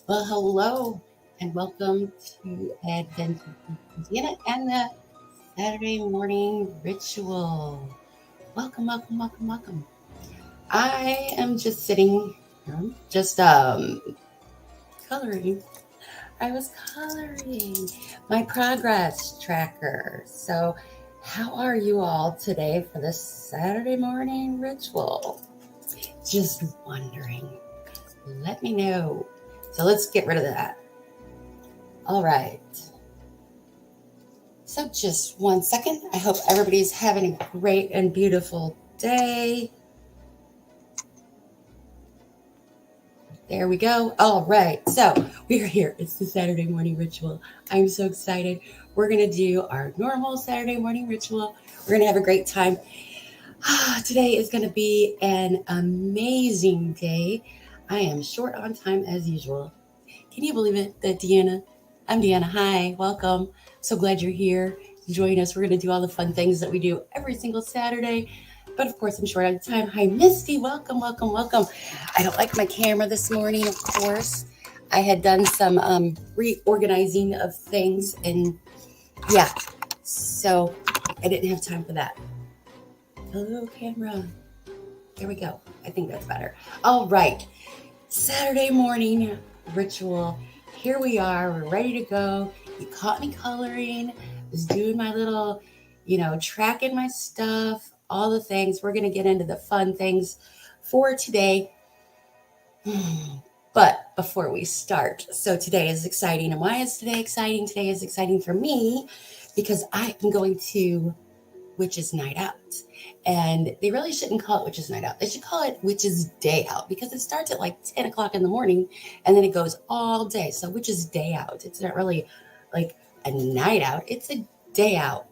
Well, hello and welcome to Advent with Deanna and the Saturday morning ritual. Welcome, welcome, welcome, welcome. I am just sitting here, just coloring. I was coloring my progress tracker. So, how are you all today for this Saturday morning ritual? Just wondering. Let me know. So, let's get rid of that. All right. So just 1 second. I hope everybody's having a great and beautiful day. There we go. All right. So we're here. It's the Saturday morning ritual. I'm so excited. We're going to do our normal Saturday morning ritual. We're going to have a great time. Today is going to be an amazing day. I am short on time as usual. Can you believe it that I'm Deanna. Hi, welcome. So glad you're here. Join us. We're going to do all the fun things that we do every single Saturday. But of course, I'm short on time. Hi, Misty. Welcome, welcome, welcome. I don't like my camera this morning, of course. I had done some reorganizing of things, and yeah, so I didn't have time for that. Hello, camera. There we go. I think that's better. All right. Saturday morning ritual. Here we are. We're ready to go. You caught me coloring. Was doing my little, tracking my stuff, all the things. We're going to get into the fun things for today. But before we start, so today is exciting. And why is today exciting? Today is exciting for me because I am going to Witches Night Out. And they really shouldn't call it Witches Night Out. They should call it Witches Day Out because it starts at like 10 o'clock in the morning and then it goes all day. So Witches Day Out. It's not really like a night out. It's a day out.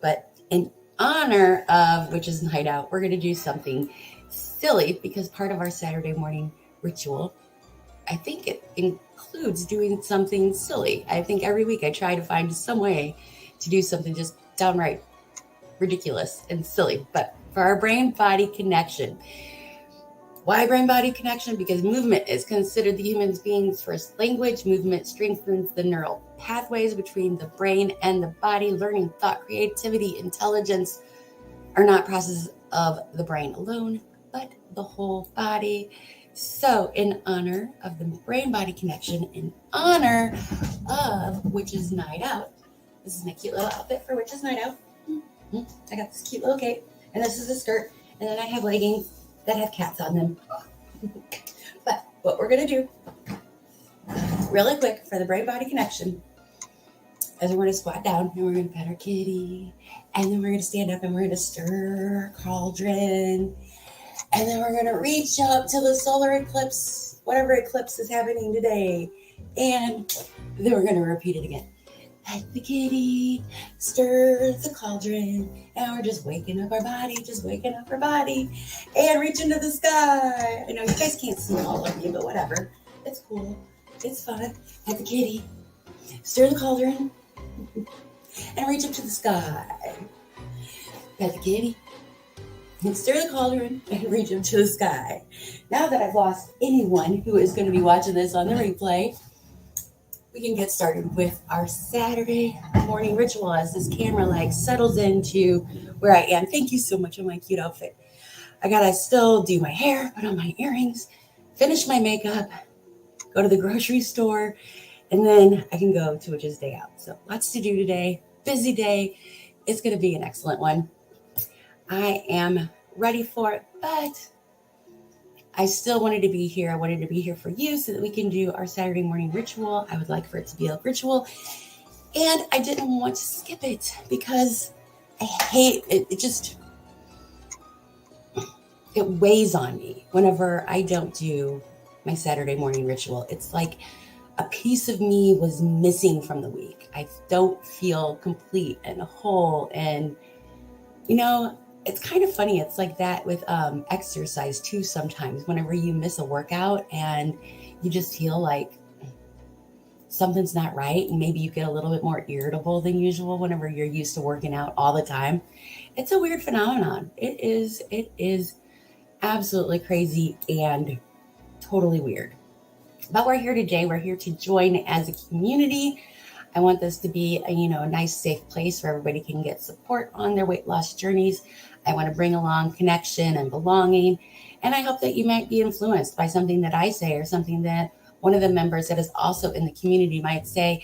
But in honor of Witches Night Out, we're going to do something silly because part of our Saturday morning ritual, I think it includes doing something silly. I think every week I try to find some way to do something just downright ridiculous and silly, but for our brain-body connection. Why brain-body connection? Because movement is considered the human being's first language. Movement strengthens the neural pathways between the brain and the body. Learning, thought, creativity, intelligence are not processes of the brain alone, but the whole body. So in honor of the brain-body connection, in honor of Witches Night Out, this is my cute little outfit for Witches Night Out. I got this cute little cape, and this is a skirt, and then I have leggings that have cats on them. But what we're going to do, really quick, for the brain-body connection, is we're going to squat down, and we're going to pet our kitty, and then we're going to stand up, and we're going to stir our cauldron, and then we're going to reach up to the solar eclipse, whatever eclipse is happening today, and then we're going to repeat it again. Pet the kitty, stir the cauldron, and we're just waking up our body, and reach into the sky. I know you guys can't see all of me, but whatever. It's cool. It's fun. Pet the kitty, stir the cauldron, and reach up to the sky. Pet the kitty, and stir the cauldron, and reach up to the sky. Now that I've lost anyone who is going to be watching this on the replay, we can get started with our Saturday morning ritual as this camera settles into where I am. Thank you so much on my cute outfit. I gotta still do my hair, put on my earrings, finish my makeup, go to the grocery store, and then I can go to Witches Day Out. So lots to do today. Busy day. It's gonna be an excellent one. I am ready for it, but I still wanted to be here. I wanted to be here for you so that we can do our Saturday morning ritual. I would like for it to be a ritual. And I didn't want to skip it because I hate it. It weighs on me whenever I don't do my Saturday morning ritual. It's like a piece of me was missing from the week. I don't feel complete and whole. And, it's kind of funny. It's like that with exercise too sometimes. Whenever you miss a workout and you just feel like something's not right, and maybe you get a little bit more irritable than usual whenever you're used to working out all the time. It's a weird phenomenon. It is absolutely crazy and totally weird. But we're here today. We're here to join as a community. I want this to be a nice, safe place where everybody can get support on their weight loss journeys. I want to bring along connection and belonging. And I hope that you might be influenced by something that I say or something that one of the members that is also in the community might say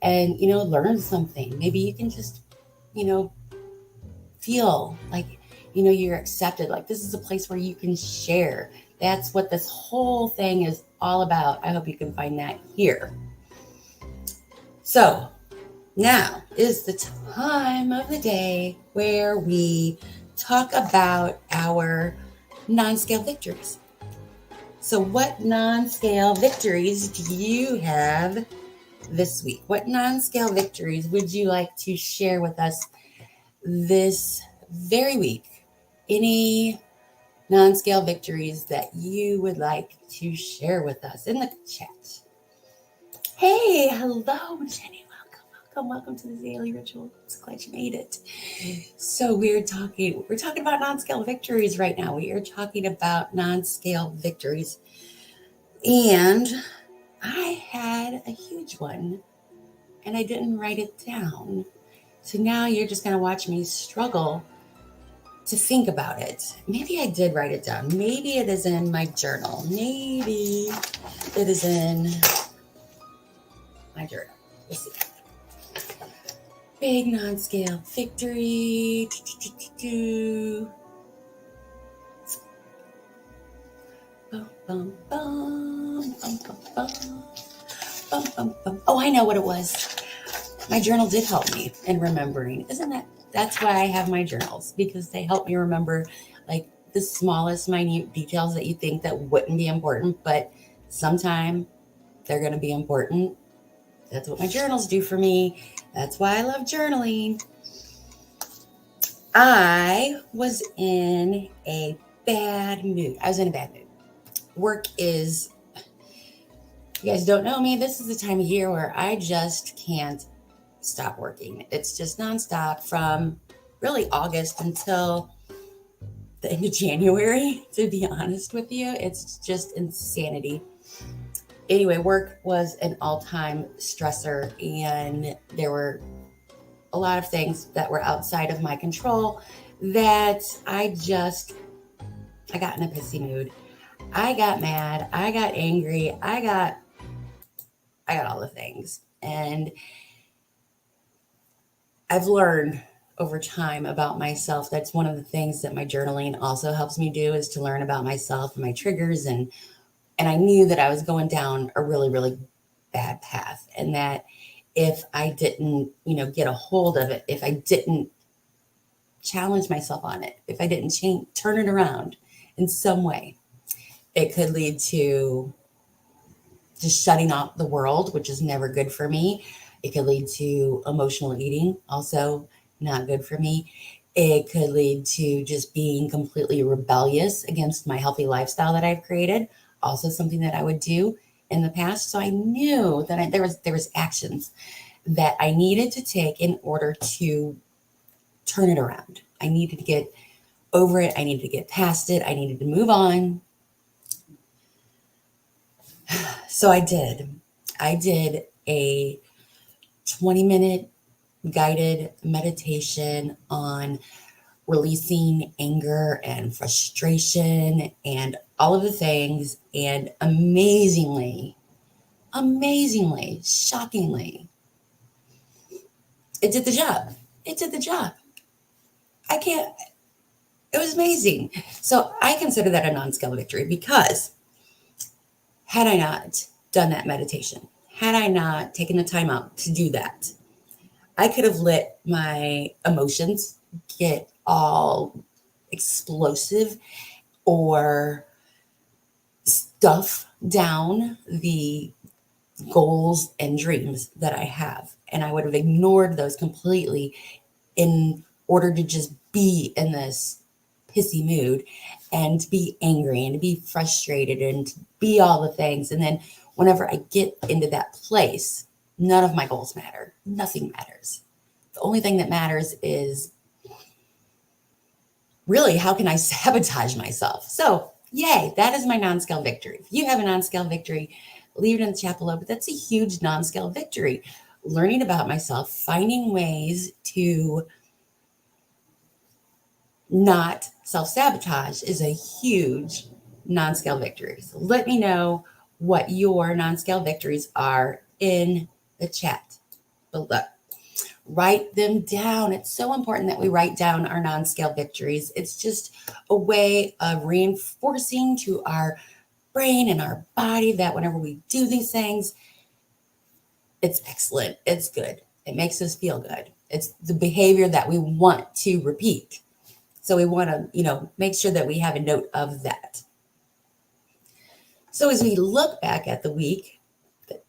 and, learn something. Maybe you can just, feel like, you're accepted. Like this is a place where you can share. That's what this whole thing is all about. I hope you can find that here. So now is the time of the day where we talk about our non-scale victories. So what non-scale victories do you have this week? What non-scale victories would you like to share with us this very week? Any non-scale victories that you would like to share with us in the chat? Hey, hello, Jenny. Welcome to the daily ritual. It's glad you made it. So we're talking about non-scale victories right now. We are talking about non-scale victories. And I had a huge one and I didn't write it down. So now you're just going to watch me struggle to think about it. Maybe I did write it down. Maybe it is in my journal. Maybe it is in my journal. Let's see. Big non-scale victory. Oh, I know what it was. My journal did help me in remembering. That's why I have my journals, because they help me remember like the smallest minute details that you think that wouldn't be important, but sometime they're going to be important. That's what my journals do for me. That's why I love journaling. I was in a bad mood. Work is, you guys don't know me, this is the time of year where I just can't stop working. It's just nonstop from really August until the end of January, to be honest with you. It's just insanity. Anyway, work was an all-time stressor, and there were a lot of things that were outside of my control that I got in a pissy mood. I got mad. I got angry. I got all the things. And I've learned over time about myself. That's one of the things that my journaling also helps me do, is to learn about myself and my triggers. And I knew that I was going down a really, really bad path, and that if I didn't, get a hold of it, if I didn't challenge myself on it, if I didn't turn it around in some way, it could lead to just shutting off the world, which is never good for me. It could lead to emotional eating, also not good for me. It could lead to just being completely rebellious against my healthy lifestyle that I've created, also something that I would do in the past. So I knew that there was actions that I needed to take in order to turn it around. I needed to get over it. I needed to get past it. I needed to move on. So I did. I did a 20-minute guided meditation on releasing anger and frustration and all of the things. And amazingly, shockingly, it did the job. It was amazing. So I consider that a non-scale victory, because had I not done that meditation, had I not taken the time out to do that, I could have let my emotions get all explosive or stuff down the goals and dreams that I have. And I would have ignored those completely in order to just be in this pissy mood and to be angry and to be frustrated and to be all the things. And then whenever I get into that place, none of my goals matter. Nothing matters. The only thing that matters is really, how can I sabotage myself? So yay, that is my non-scale victory. If you have a non-scale victory, leave it in the chat below. But that's a huge non-scale victory. Learning about myself, finding ways to not self-sabotage is a huge non-scale victory. So let me know what your non-scale victories are in the chat below. Write them down. It's so important that we write down our non-scale victories. It's just a way of reinforcing to our brain and our body that whenever we do these things, it's excellent. It's good. It makes us feel good. It's the behavior that we want to repeat. So we want to, make sure that we have a note of that. So as we look back at the week that,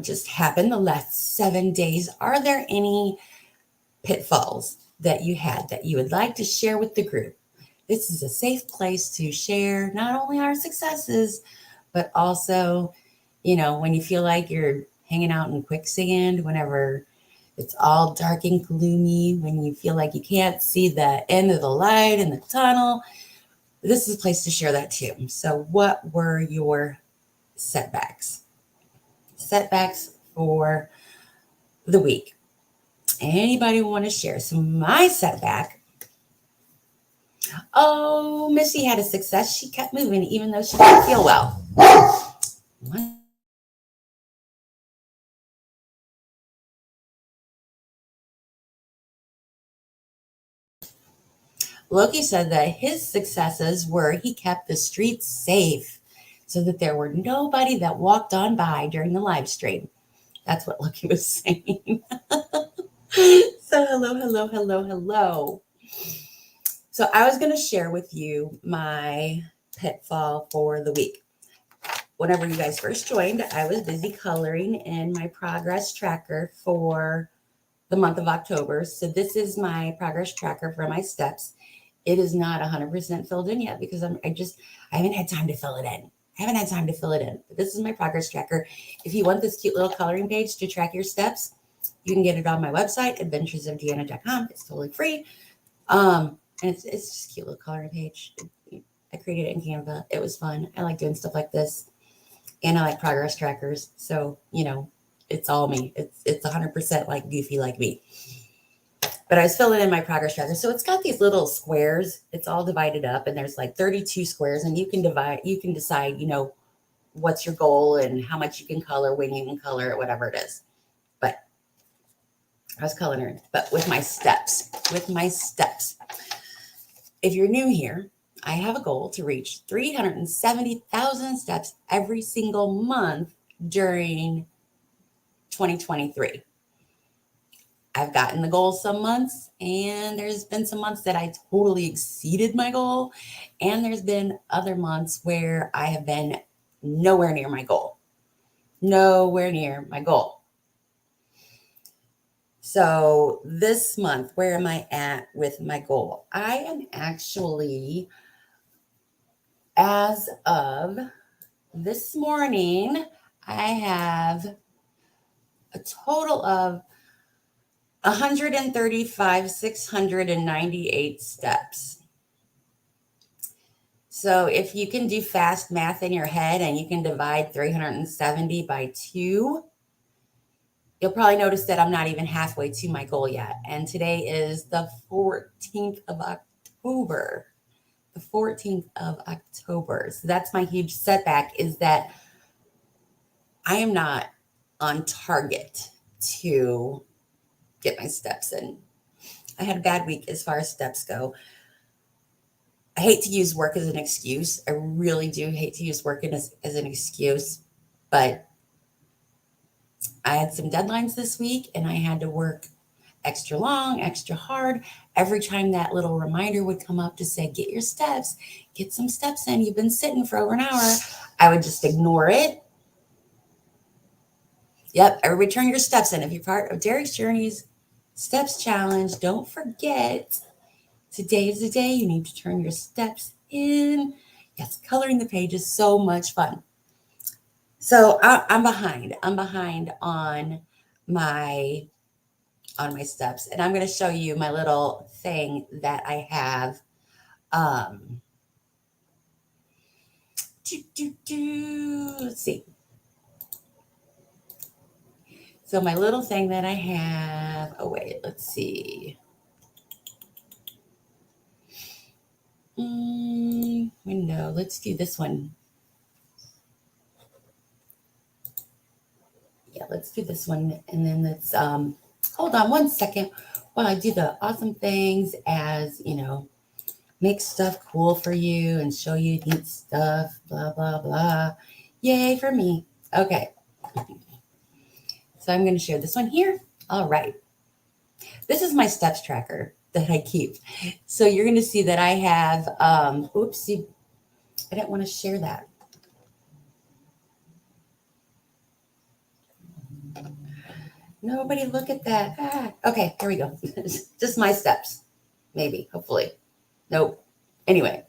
just happened the last 7 days, are there any pitfalls that you had that you would like to share with the group? This is a safe place to share not only our successes, but also, when you feel like you're hanging out in quicksand, whenever it's all dark and gloomy, when you feel like you can't see the end of the light in the tunnel, this is a place to share that too. So what were your setbacks? Setbacks for the week. Anybody want to share? So my setback, Missy had a success. She kept moving even though she didn't feel well. Loki said that his successes were he kept the streets safe so that there were nobody that walked on by during the live stream. That's what Loki was saying. So hello. So I was going to share with you my pitfall for the week. Whenever you guys first joined, I was busy coloring in my progress tracker for the month of October. So this is my progress tracker for my steps. It is not 100% filled in yet because I haven't had time to fill it in. But this is my progress tracker. If you want this cute little coloring page to track your steps, you can get it on my website, adventuresofdeanna.com. It's totally free. And it's just a cute little coloring page. I created it in Canva. It was fun. I like doing stuff like this. And I like progress trackers. So, it's all me. It's 100% like goofy like me. But I was filling in my progress tracker. So it's got these little squares. It's all divided up and there's like 32 squares and you can decide, what's your goal and how much you can color, when you can color it, whatever it is. But I was coloring, but with my steps. If you're new here, I have a goal to reach 370,000 steps every single month during 2023. I've gotten the goal some months, and there's been some months that I totally exceeded my goal, and there's been other months where I have been nowhere near my goal. So this month, where am I at with my goal? I am actually, as of this morning, I have a total of 135,698 steps. So if you can do fast math in your head and you can divide 370 by 2, you'll probably notice that I'm not even halfway to my goal yet. And today is the 14th of October. So that's my huge setback, is that I am not on target to get my steps in. I had a bad week as far as steps go. I hate to use work as an excuse. I really do hate to use work as an excuse, but I had some deadlines this week and I had to work extra long, extra hard. Every time that little reminder would come up to say, get some steps in. You've been sitting for over an hour. I would just ignore it. Yep, everybody turn your steps in. If you're part of Derek's Journey's Steps Challenge, don't forget, today is the day you need to turn your steps in. Yes, coloring the page is so much fun. So I'm behind. I'm behind on my steps, and I'm going to show you my little thing that I have. Let's see. So my little thing that I have, oh wait, let's see. Window, let's do this one. Yeah, let's do this one. And then let's, hold on one second while I do the awesome things as, make stuff cool for you and show you neat stuff, blah, blah, blah. Yay for me. Okay. So I'm going to share this one here. All right. This is my steps tracker that I keep. So you're going to see that I have, oopsie, I didn't want to share that. Nobody look at that. Okay, here we go. Just my steps. Maybe, hopefully. Nope. Anyway,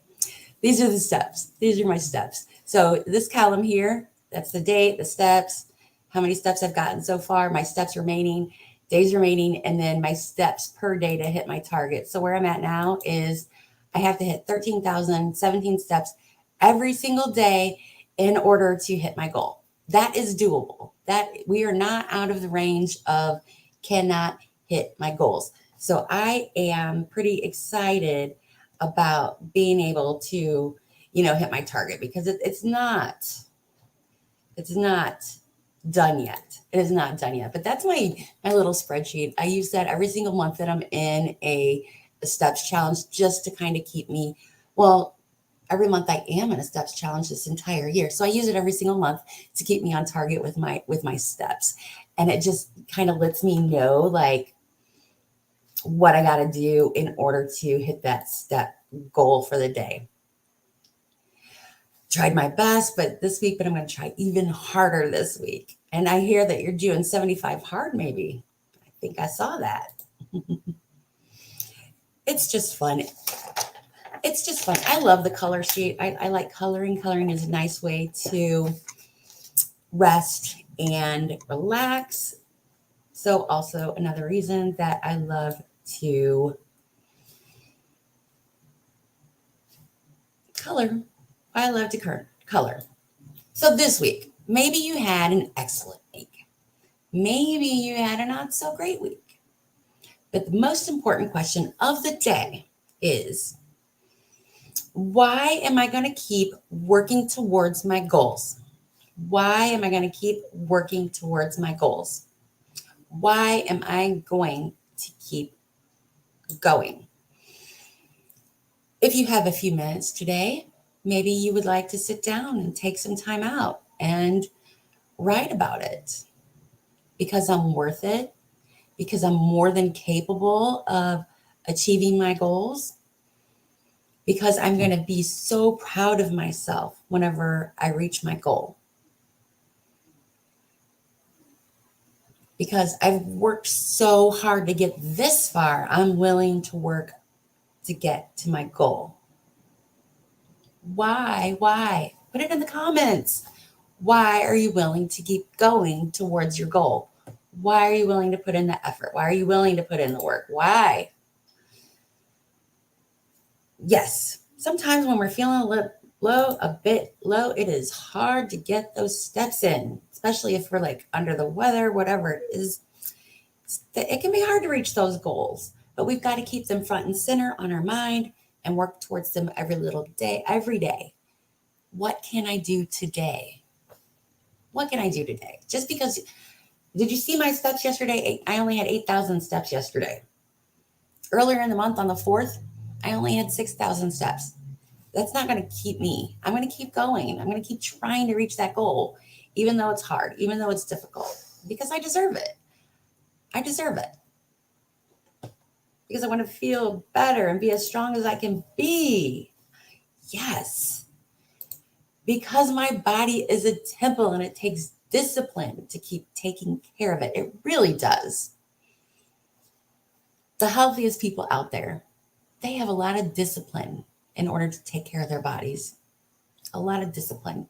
these are the steps. These are my steps. So this column here, that's the date, the steps, how many steps I've gotten so far, my steps remaining, days remaining, and then my steps per day to hit my target. So where I'm at now is I have to hit 13,017 steps every single day in order to hit my goal. That is doable. That we are not out of the range of cannot hit my goals. So I am pretty excited about being able to, hit my target because it's not done yet. It is not done yet. But that's my little spreadsheet. I use that every single month that I'm in a steps challenge just to kind of keep me, well, every month I am in a steps challenge this entire year. So I use it every single month to keep me on target with my steps. And it just kind of lets me know like what I got to do in order to hit that step goal for the day. Tried my best, but I'm going to try even harder this week. And I hear that you're doing 75 hard, maybe. I think I saw that. It's just fun. It's just fun. I love the color sheet. I like coloring. Coloring is a nice way to rest and relax. So also another reason that I love to color. I love to color. So this week, maybe you had an excellent week. Maybe you had a not so great week. But the most important question of the day is, why am I going to keep working towards my goals? Why am I going to keep working towards my goals? Why am I going to keep going? If you have a few minutes today, maybe you would like to sit down and take some time out and write about it because I'm worth it, because I'm more than capable of achieving my goals, because I'm going to be so proud of myself whenever I reach my goal. Because I've worked so hard to get this far, I'm willing to work to get to my goal. Why? Put it in the comments. Why are you willing to keep going towards your goal? Why are you willing to put in the effort? Why are you willing to put in the work? Why? Yes, sometimes when we're feeling a bit low, it is hard to get those steps in, especially if we're like under the weather, whatever it is. It can be hard to reach those goals, but we've got to keep them front and center on our mind and work towards them every day. What can I do today? What can I do today? Just because, did you see my steps yesterday? I only had 8,000 steps yesterday. Earlier in the month on the 4th, I only had 6,000 steps. That's not going to keep me. I'm going to keep going. I'm going to keep trying to reach that goal, even though it's hard, even though it's difficult, because I deserve it. I deserve it. Because I want to feel better and be as strong as I can be. Yes. Because my body is a temple and it takes discipline to keep taking care of it. It really does. The healthiest people out there, they have a lot of discipline in order to take care of their bodies. A lot of discipline.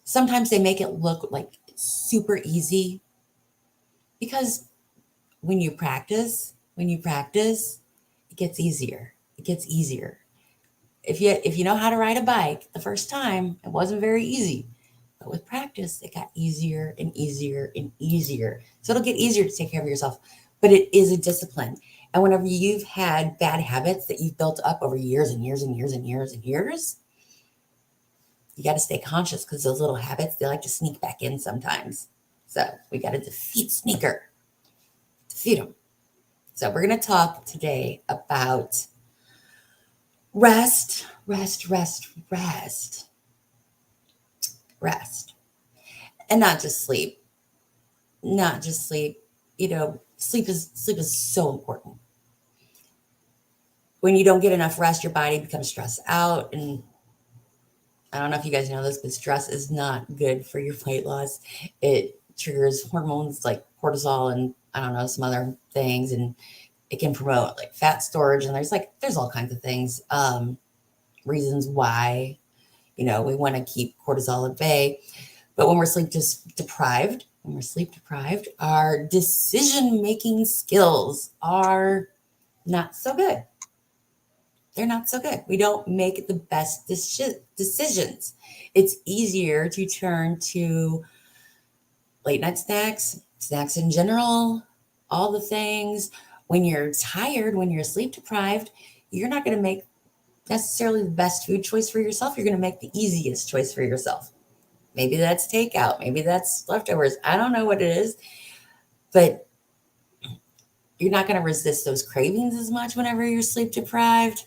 Sometimes they make it look like super easy because when you practice, it gets easier. It gets easier. If you know how to ride a bike the first time, it wasn't very easy. But with practice, it got easier and easier and easier. So it'll get easier to take care of yourself, but it is a discipline. And whenever you've had bad habits that you've built up over years and years and years and years and years, you got to stay conscious because those little habits, they like to sneak back in sometimes. So we got to defeat them. So we're going to talk today about rest. And not just sleep. Sleep is so important. When you don't get enough rest, your body becomes stressed out. And I don't know if you guys know this, but stress is not good for your weight loss. It triggers hormones like cortisol and I don't know, some other things. And it can promote like fat storage. And there's all kinds of things, reasons why, we want to keep cortisol at bay. But when we're sleep deprived, our decision-making skills are not so good. They're not so good. We don't make the best decisions. It's easier to turn to late night snacks in general, all the things. When you're tired, when you're sleep deprived, you're not going to make necessarily the best food choice for yourself. You're going to make the easiest choice for yourself. Maybe that's takeout. Maybe that's leftovers. I don't know what it is, but you're not going to resist those cravings as much whenever you're sleep deprived.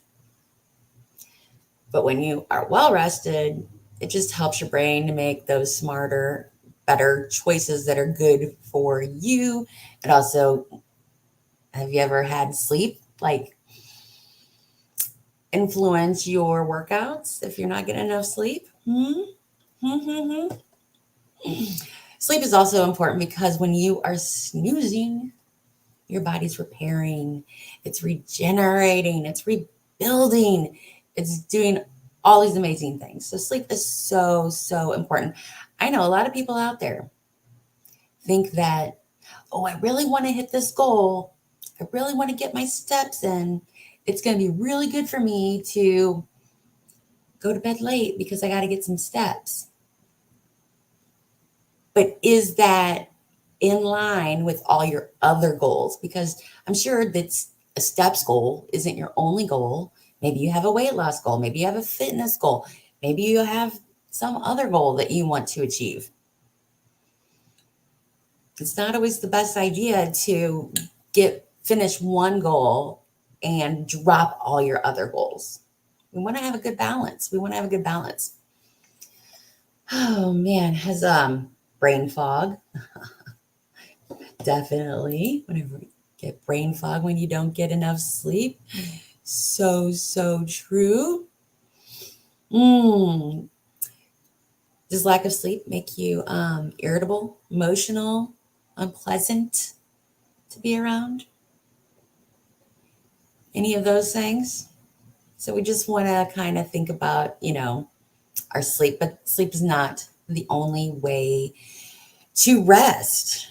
But when you are well rested, it just helps your brain to make those smarter, better choices that are good for you. And also, have you ever had sleep influence your workouts if you're not getting enough sleep? Sleep is also important because when you are snoozing, your body's repairing, it's regenerating, it's rebuilding, it's doing all these amazing things. So sleep is so, so important. I know a lot of people out there think that, oh, I really want to hit this goal. I really want to get my steps in. It's going to be really good for me to go to bed late because I got to get some steps. But is that in line with all your other goals? Because I'm sure that a steps goal isn't your only goal. Maybe you have a weight loss goal. Maybe you have a fitness goal. Maybe you have some other goal that you want to achieve. It's not always the best idea to finish one goal and drop all your other goals. We want to have a good balance. Oh man, has brain fog. Definitely. Whenever you get brain fog when you don't get enough sleep. So true. Does lack of sleep make you irritable, emotional, unpleasant to be around? Any of those things? So we just want to kind of think about, our sleep, but sleep is not the only way to rest.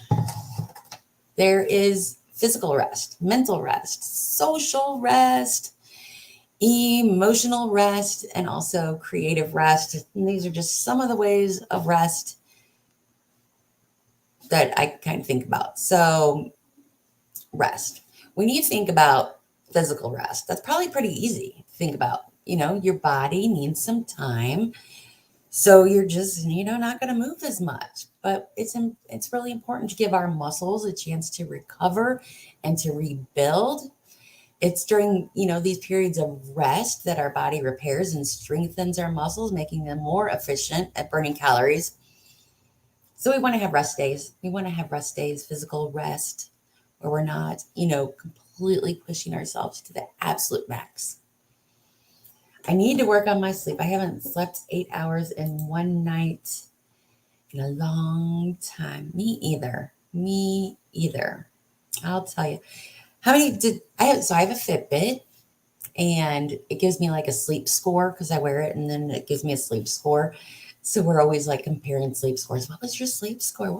There is physical rest, mental rest, social rest, emotional rest, and also creative rest. And these are just some of the ways of rest that I kind of think about. So rest. When you think about physical rest, that's probably pretty easy to think about. Your body needs some time. So you're just, not going to move as much. But it's really important to give our muscles a chance to recover and to rebuild. It's during, these periods of rest that our body repairs and strengthens our muscles, making them more efficient at burning calories. So we want to have rest days. Physical rest, where we're not, completely pushing ourselves to the absolute max. I need to work on my sleep. I haven't slept 8 hours in one night in a long time. Me either. I'll tell you. How many did I have? So I have a Fitbit and it gives me like a sleep score because I wear it and then it gives me a sleep score. So we're always like comparing sleep scores. What was your sleep score?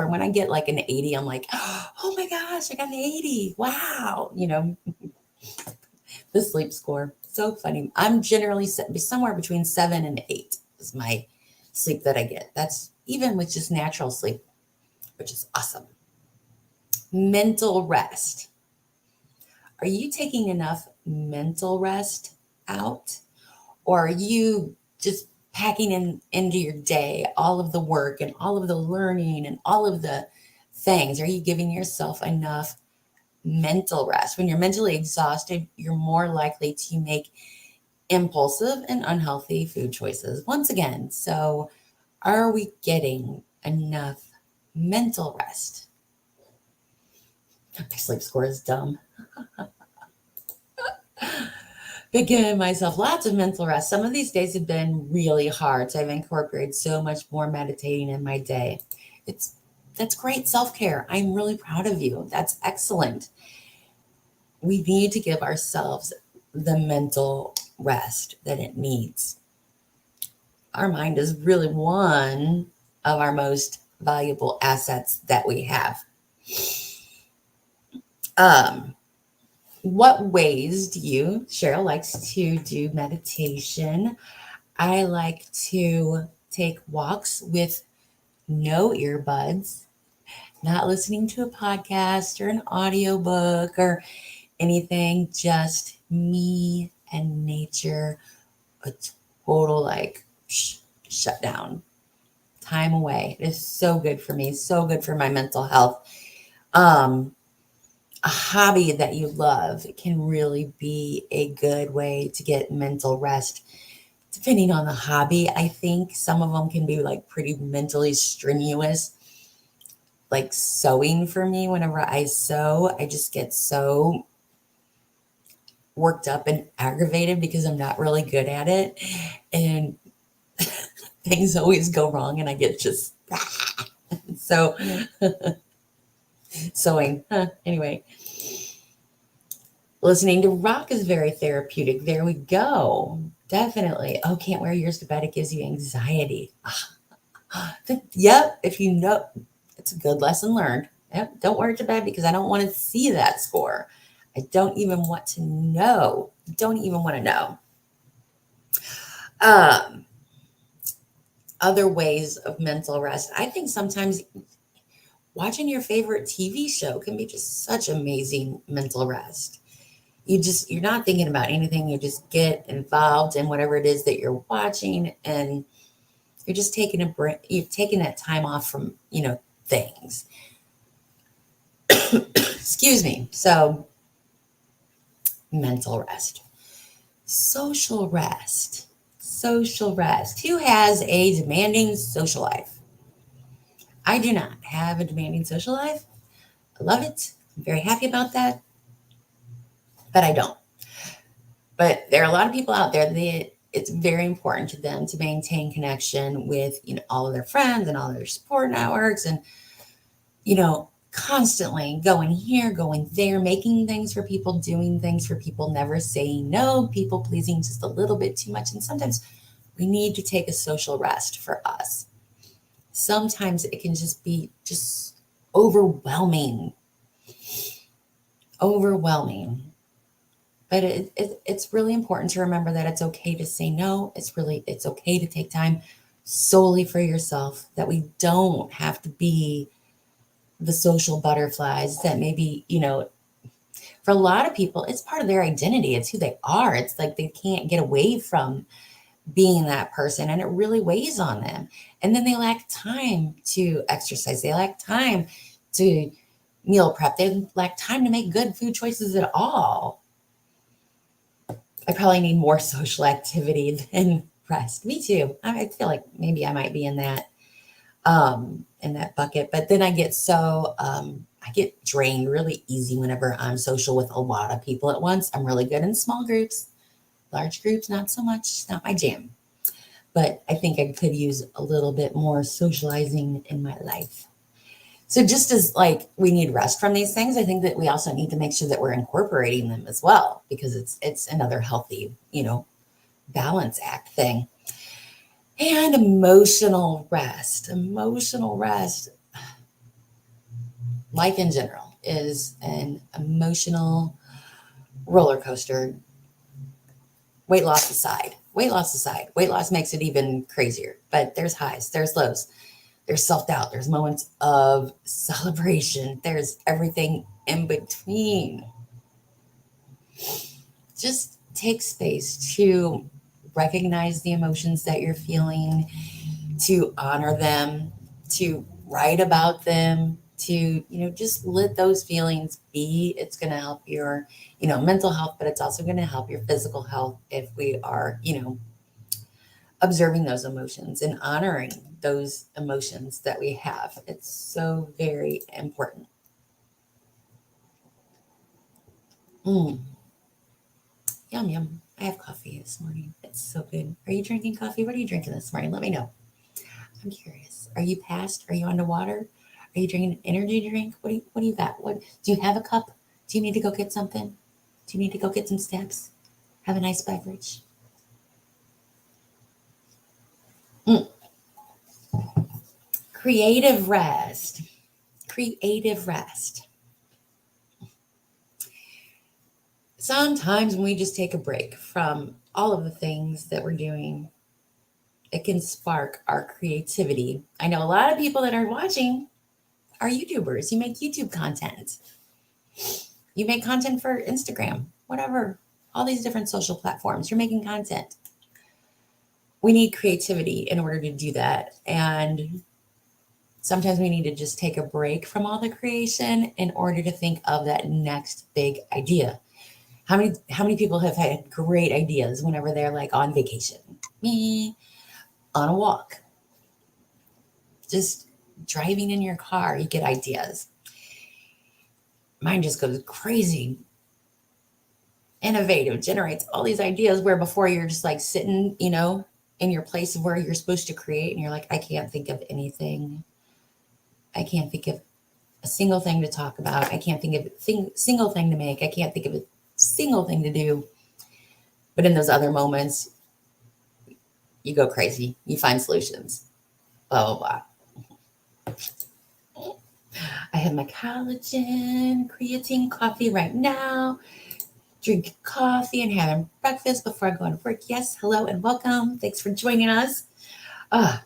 When I get like an 80, I'm like, oh my gosh, I got an 80. Wow. The sleep score. So funny. I'm generally somewhere between 7 and 8 is my sleep that I get. That's even with just natural sleep, which is awesome. Mental rest. Are you taking enough mental rest out? Or are you just packing into your day all of the work and all of the learning and all of the things? Are you giving yourself enough mental rest? When you're mentally exhausted, you're more likely to make impulsive and unhealthy food choices once again. So, are we getting enough mental rest? My sleep score is dumb. Been giving myself lots of mental rest. Some of these days have been really hard, so I've incorporated so much more meditating in my day. It's that's great self-care. I'm really proud of you. That's excellent. We need to give ourselves the mental rest that it needs. Our mind is really one of our most valuable assets that we have. Um, what ways do you, Cheryl likes to do meditation. I like to take walks with no earbuds, not listening to a podcast or an audiobook or anything, just me and nature, a total like shut down, time away. It is so good for me, so good for my mental health. A hobby that you love can really be a good way to get mental rest. Depending on the hobby, I think some of them can be like pretty mentally strenuous. Like sewing for me, whenever I sew, I just get so worked up and aggravated because I'm not really good at it. And things always go wrong and I get just so sewing. Anyway, listening to rock is very therapeutic. There we go. Definitely. Oh, can't wear yours to bed. It gives you anxiety. Yep. If you know, it's a good lesson learned. Yep. Don't wear it to bed because I don't want to see that score. I don't even want to know. Don't even want to know. Um, Other ways of mental rest. I think sometimes watching your favorite TV show can be just such amazing mental rest. You're not thinking about anything. You just get involved in whatever it is that you're watching, and you're just taking a break. You're taking that time off from things. Excuse me. So mental rest, social rest, social rest. Who has a demanding social life? I do not have a demanding social life. I love it. I'm very happy about that, but I don't. But there are a lot of people out there that it's very important to them to maintain connection with all of their friends and all of their support networks, and constantly going here, going there, making things for people, doing things for people, never saying no, people pleasing just a little bit too much. And sometimes we need to take a social rest for us. Sometimes it can just be just overwhelming. But it's really important to remember that it's okay to say no. It's okay to take time solely for yourself, that we don't have to be the social butterflies that maybe, for a lot of people, it's part of their identity. It's who they are. It's like they can't get away from being that person, and it really weighs on them. And then they lack time to exercise. They lack time to meal prep. They lack time to make good food choices at all. I probably need more social activity than rest. Me too. I feel like maybe I might be in that bucket. But then I get drained really easy whenever I'm social with a lot of people at once. I'm really good in small groups. Large groups, not so much. Not my jam. But I think I could use a little bit more socializing in my life. So just as like we need rest from these things, I think that we also need to make sure that we're incorporating them as well, because it's another healthy, balance act thing. And emotional rest. Life in general is an emotional roller coaster. Weight loss aside, weight loss aside, weight loss makes it even crazier, but there's highs, there's lows, there's self-doubt, there's moments of celebration, there's everything in between. Just take space to recognize the emotions that you're feeling, to honor them, to write about them, to, just let those feelings be. It's going to help your, mental health, but it's also going to help your physical health if we are, observing those emotions and honoring those emotions that we have. It's so very important. Mm, yum, yum. I have coffee this morning. It's so good. Are you drinking coffee? What are you drinking this morning? Let me know. I'm curious. Are you past? Are you underwater? Are you drinking an energy drink? What do you got? What do you have a cup? Do you need to go get something? Do you need to go get some steps? Have a nice beverage. Mm. Creative rest. Creative rest. Sometimes when we just take a break from all of the things that we're doing, it can spark our creativity. I know a lot of people that are watching are YouTubers. You make YouTube content. You make content for Instagram, whatever, all these different social platforms. You're making content. We need creativity in order to do that. And sometimes we need to just take a break from all the creation in order to think of that next big idea. How many people have had great ideas whenever they're like on vacation? Me, on a walk, just driving in your car, you get ideas. Mine just goes crazy. Innovative, generates all these ideas where before you're just like sitting, in your place of where you're supposed to create, and you're like, I can't think of anything. I can't think of a single thing to talk about. I can't think of a single thing to make. I can't think of a single thing to do. But in those other moments, you go crazy. You find solutions. Blah, blah, blah. I have my collagen, creatine coffee right now. Drinking coffee and having breakfast before I go to work. Yes, hello and welcome. Thanks for joining us. Ah,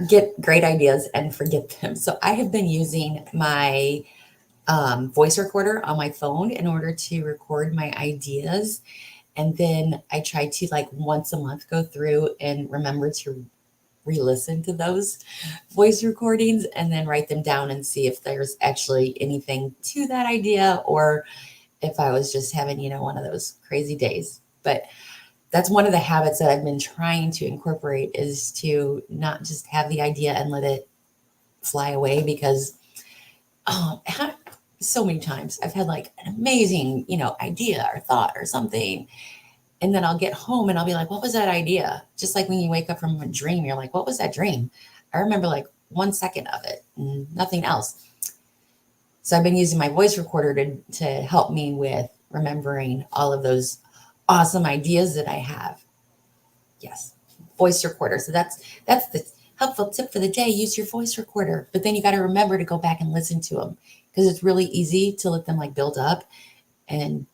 get great ideas and forget them. So I have been using my voice recorder on my phone in order to record my ideas. And then I try to like once a month go through and remember to re-listen to those voice recordings and then write them down and see if there's actually anything to that idea or if I was just having, one of those crazy days. But that's one of the habits that I've been trying to incorporate is to not just have the idea and let it fly away because so many times I've had like an amazing, idea or thought or something. And then I'll get home and I'll be like, what was that idea? Just like when you wake up from a dream, you're like, what was that dream? I remember like 1 second of it and nothing else. So I've been using my voice recorder to help me with remembering all of those awesome ideas that I have. Yes, voice recorder. So that's the helpful tip for the day. Use your voice recorder, but then you got to remember to go back and listen to them because it's really easy to let them like build up and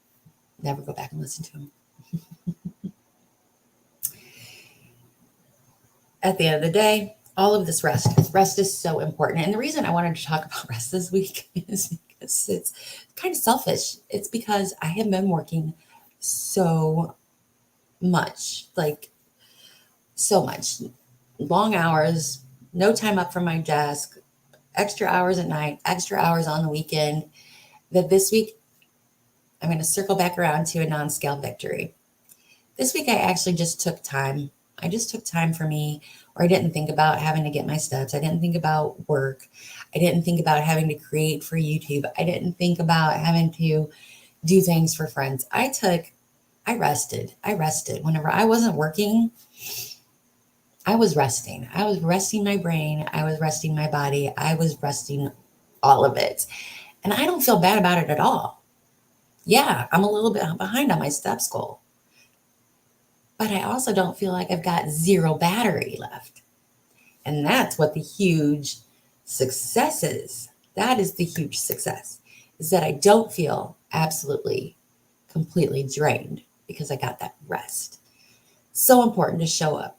never go back and listen to them. At the end of the day, all of this rest is so important. And the reason I wanted to talk about rest this week is because it's kind of selfish. It's because I have been working so much, like so much, long hours, no time up from my desk, extra hours at night, extra hours on the weekend, that this week I'm going to circle back around to a non-scale victory. This week I actually just took time. I just took time for me where I didn't think about having to get my steps. I didn't think about work. I didn't think about having to create for YouTube. I didn't think about having to do things for friends. I rested. Whenever I wasn't working, I was resting. I was resting my brain. I was resting my body. I was resting all of it. And I don't feel bad about it at all. Yeah, I'm a little bit behind on my steps goal. But I also don't feel like I've got zero battery left. And that's what the huge success is. That is the huge success, is that I don't feel absolutely completely drained because I got that rest. So important to show up,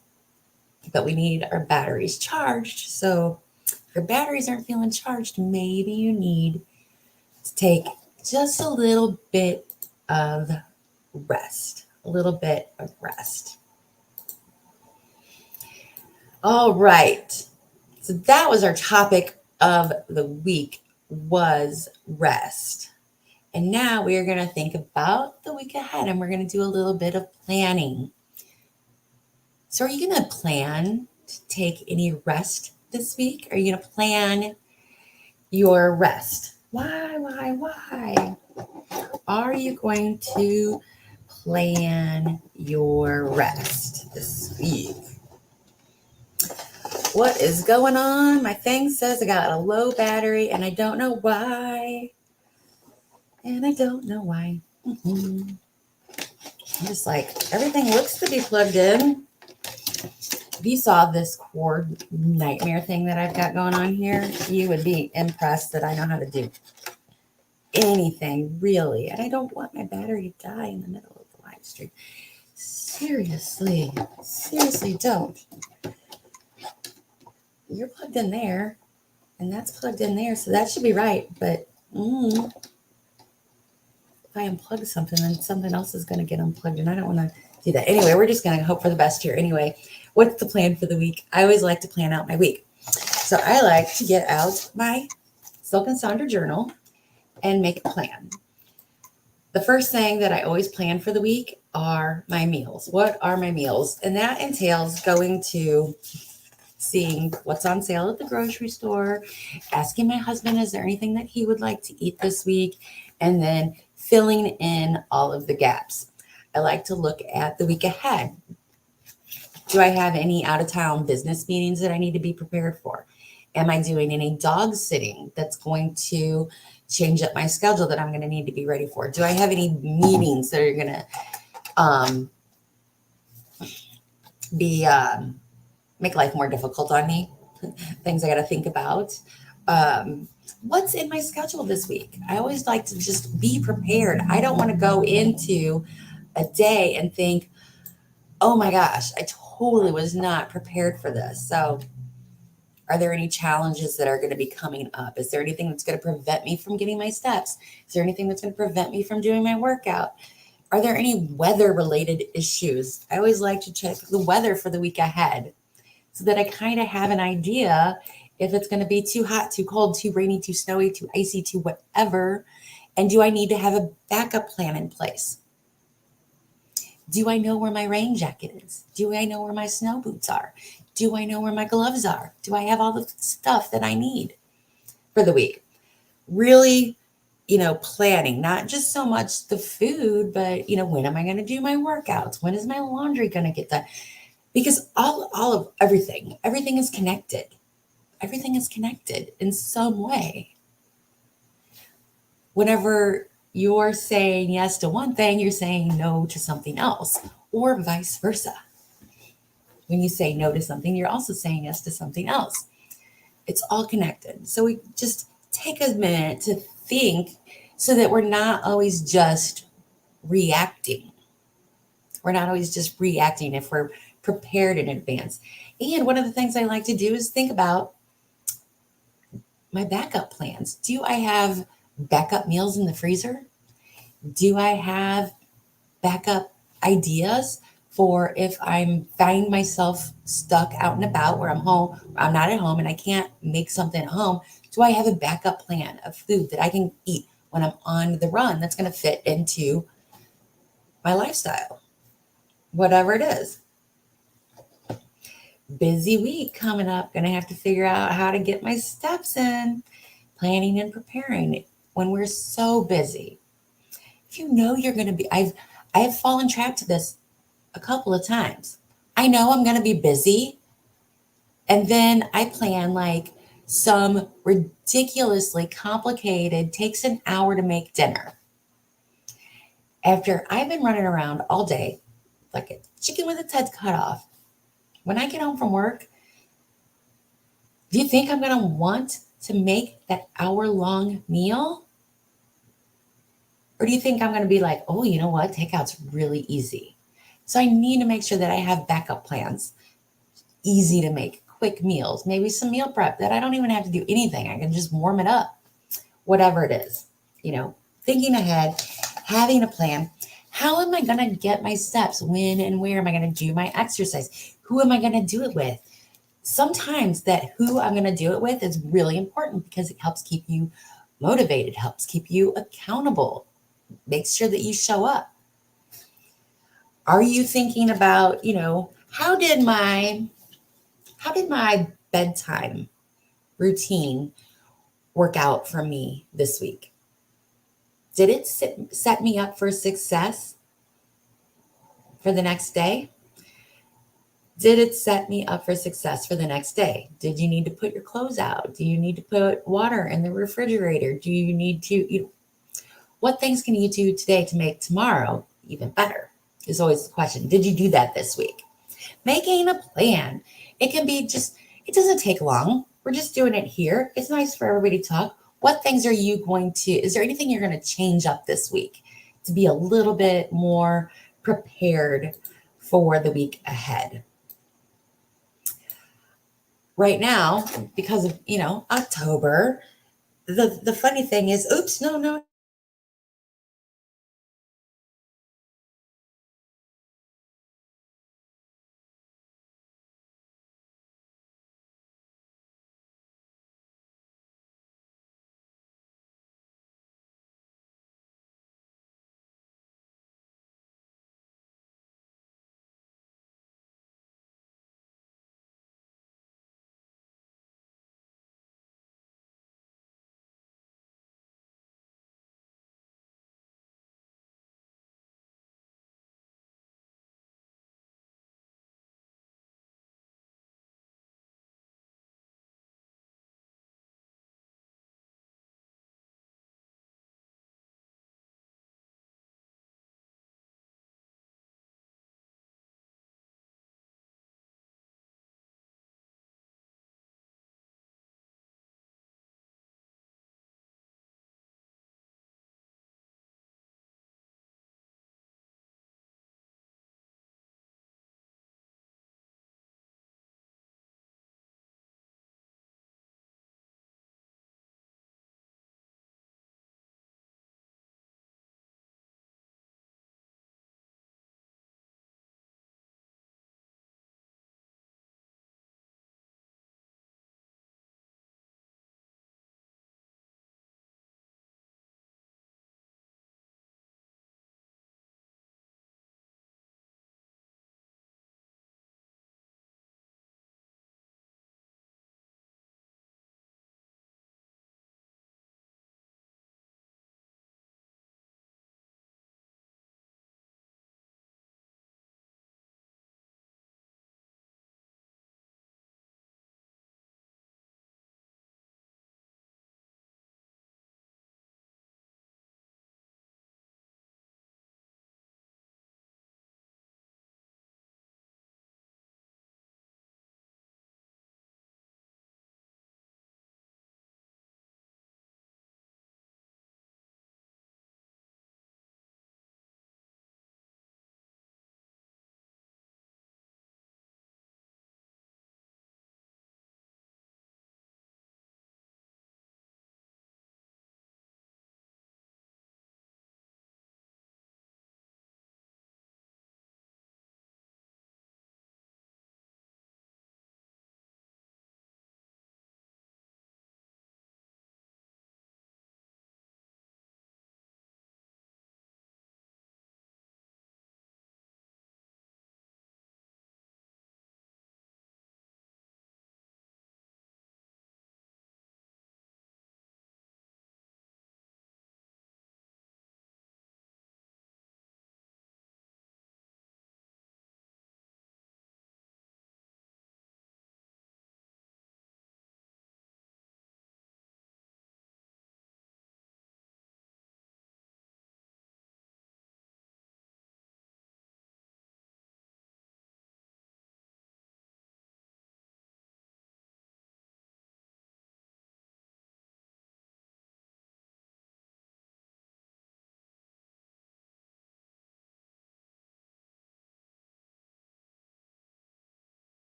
but we need our batteries charged. So if your batteries aren't feeling charged, maybe you need to take just a little bit of rest. A little bit of rest. All right. So that was our topic of the week, was rest. And now we are going to think about the week ahead, and we're going to do a little bit of planning. So are you going to plan to take any rest this week? Are you going to plan your rest? Why? Are you going to plan your rest this week? What is going on? My thing says I got a low battery and I don't know why. I'm just like, everything looks to be plugged in. If you saw this cord nightmare thing that I've got going on here, you would be impressed that I know how to do anything, really. And I don't want my battery to die in the middle of the live stream. Seriously don't. You're plugged in there, and that's plugged in there, so that should be right. But if I unplug something, then something else is going to get unplugged, and I don't want to do that. Anyway, we're just going to hope for the best here. Anyway, what's the plan for the week? I always like to plan out my week. So I like to get out my Silk and Sandra journal and make a plan. The first thing that I always plan for the week are my meals. What are my meals? And that entails going to seeing what's on sale at the grocery store, asking my husband, is there anything that he would like to eat this week? And then filling in all of the gaps. I like to look at the week ahead. Do I have any out of town business meetings that I need to be prepared for? Am I doing any dog sitting that's going to change up my schedule that I'm going to need to be ready for? Do I have any meetings that are going to make life more difficult on me? Things I got to think about. What's in my schedule this week? I always like to just be prepared. I don't want to go into a day and think, oh my gosh, I totally was not prepared for this. So are there any challenges that are going to be coming up? Is there anything that's going to prevent me from getting my steps? Is there anything that's going to prevent me from doing my workout? Are there any weather related issues? I always like to check the weather for the week ahead so that I kind of have an idea if it's going to be too hot, too cold, too rainy, too snowy, too icy, too whatever. And do I need to have a backup plan in place? Do I know where my rain jacket is? Do I know where my snow boots are? Do I know where my gloves are? Do I have all the stuff that I need for the week? Really, planning, not just so much the food, but, when am I going to do my workouts? When is my laundry going to get done? Because all of everything is connected. Everything is connected in some way. Whenever you're saying yes to one thing, you're saying no to something else, or vice versa. When you say no to something, you're also saying yes to something else. It's all connected. So we just take a minute to think so that we're not always just reacting. We're not always just reacting if we're prepared in advance. And one of the things I like to do is think about my backup plans. Do I have backup meals in the freezer? Do I have backup ideas for if I'm find myself stuck out and about where I'm not at home and I can't make something at home? Do I have a backup plan of food that I can eat when I'm on the run that's going to fit into my lifestyle, whatever it is? Busy week coming up. Going to have to figure out how to get my steps in, planning and preparing when we're so busy. If you know you're going to be, I have fallen trap to this a couple of times. I know I'm going to be busy, and then I plan like some ridiculously complicated, takes an hour to make dinner. After I've been running around all day like a chicken with its head cut off, when I get home from work, do you think I'm going to want to make that hour-long meal? Or do you think I'm going to be like, oh, you know what? Takeout's really easy. So I need to make sure that I have backup plans, easy to make, quick meals, maybe some meal prep that I don't even have to do anything. I can just warm it up, whatever it is, thinking ahead, having a plan. How am I going to get my steps? When and where am I going to do my exercise? Who am I going to do it with? Sometimes that who I'm going to do it with is really important because it helps keep you motivated, helps keep you accountable, makes sure that you show up. Are you thinking about, how did my bedtime routine work out for me this week? Did it set me up for success for the next day? Did it set me up for success for the next day? Did you need to put your clothes out? Do you need to put water in the refrigerator? Do you need to, what things can you do today to make tomorrow even better? Is always the question. Did you do that this week? Making a plan. It can be just, it doesn't take long. We're just doing it here. It's nice for everybody to talk. What things are you going to, is there anything you're going to change up this week to be a little bit more prepared for the week ahead? Right now, because of, October, the funny thing is, oops, no, no,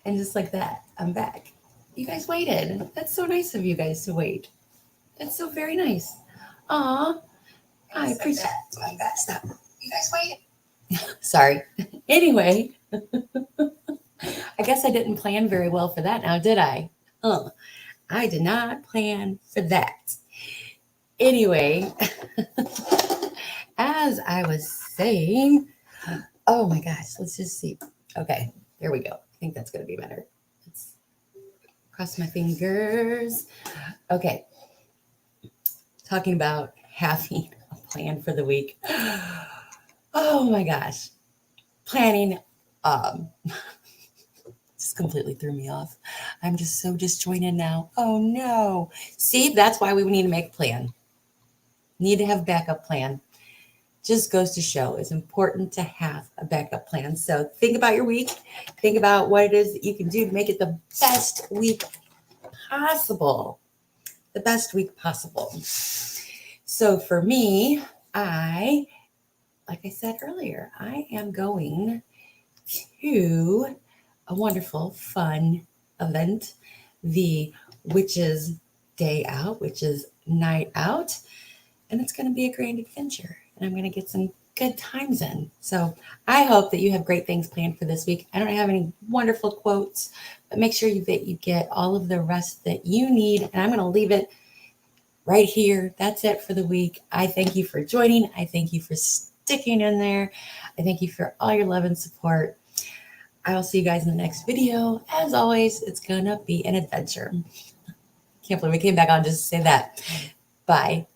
And just like that, I'm back. You guys waited. That's so nice of you guys to wait. That's so very nice. Aw, I appreciate it. I'm back. Stop. You guys waited. Sorry. Anyway, I guess I didn't plan very well for that now, did I? I did not plan for that. Anyway, as I was saying, oh my gosh, let's just see. Okay, there we go. I think that's going to be better. Let's cross my fingers. Okay, talking about having a plan for the week. Oh my gosh, planning just completely threw me off. I'm just so disjointed now. Oh no. See, that's why we need to make a plan. Need to have a backup plan. Just goes to show it's important to have a backup plan. So think about your week. Think about what it is that you can do to make it the best week possible. The best week possible. So for me, like I said earlier, I am going to a wonderful, fun event, the Witches Day Out, Witches Night Out. And it's going to be a grand adventure. And I'm going to get some good times in. So I hope that you have great things planned for this week. I don't have any wonderful quotes, but make sure that you get all of the rest that you need. And I'm going to leave it right here. That's it for the week. I thank you for joining. I thank you for sticking in there. I thank you for all your love and support. I will see you guys in the next video. As always, it's going to be an adventure. Can't believe we came back on just to say that. Bye.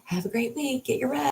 Have a great week. Get your rest.